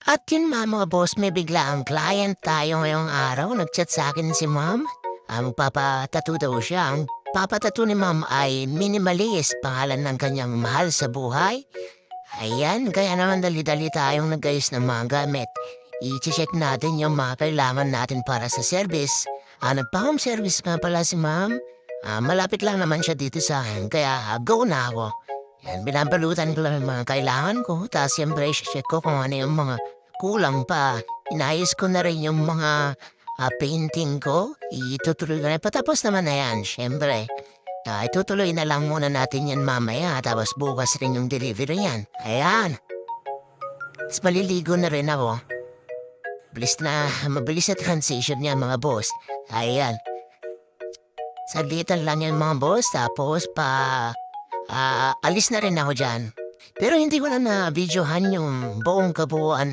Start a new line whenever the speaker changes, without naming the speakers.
At yun nga mga boss, may biglaang client tayo ngayong araw. Nag-chat sa akin si ma'am. Magpapatattoo daw siya. Ang papatattoo ni ma'am ay minimalist, pangalan ng kanyang mahal sa buhay. Ayan, kaya naman dali-dali tayong nag-ayos ng mga gamit. I-check natin yung mga kailangan natin para sa service. Nagpa-home service nga pala si ma'am. Malapit lang naman siya dito sa akin, kaya go na ako. Yan, binabalutan ko lang yung mga kailangan ko. Tapos siyempre, check ko kung ano yung mga kulang pa. Inayos ko na rin yung mga painting ko. Itutuloy ko na. Patapos naman na yan, siyempre. Itutuloy na lang muna natin yan mamaya. Tapos bukas rin yung delivery yan. Ayan. Tapos maliligo na rin ako. Mabilis na transition yan mga boss. Ayan. Saglitan lang yan mga boss. Tapos alis na rin ako dyan. Pero hindi ko na na-videohan yung buong kabuuan